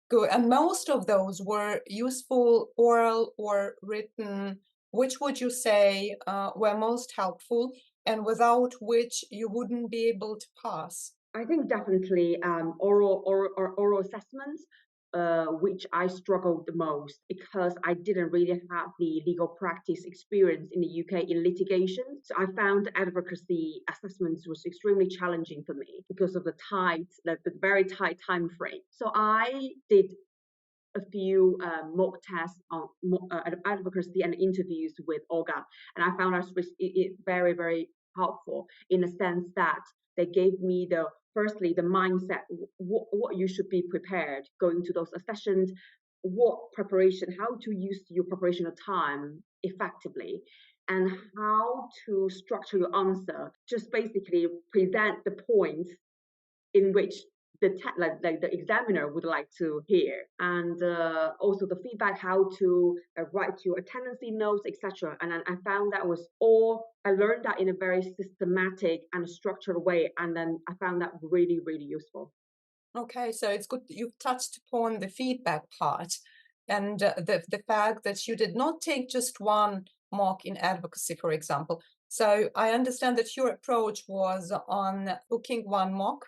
Good. And most of those were useful, oral or written. Which would you say were most helpful, and without which you wouldn't be able to pass? I think definitely oral assessments, which I struggled the most because I didn't really have the legal practice experience in the UK in litigation. So I found advocacy assessments was extremely challenging for me because of the very tight time frame. So I did a few mock tests on advocacy and interviews with Olga, and I found it very, very helpful in the sense that they gave me firstly the mindset, what you should be prepared going to those sessions, what preparation, how to use your preparation time effectively, and how to structure your answer. Just basically present the points in which like the examiner would like to hear, and also the feedback, how to write your attendance notes, etc. And I found that was all I learned that in a very systematic and structured way, and then I found that really, really useful. Okay, so it's good that you've touched upon the feedback part and the fact that you did not take just one mock in advocacy, for example. So I understand that your approach was on booking one mock,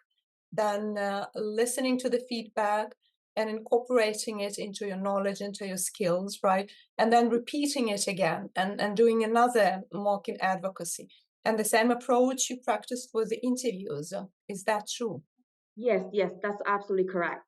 then listening to the feedback and incorporating it into your knowledge, into your skills, right? And then repeating it again and doing another mock in advocacy. And the same approach you practiced with the interviews. Is that true? Yes, yes, that's absolutely correct.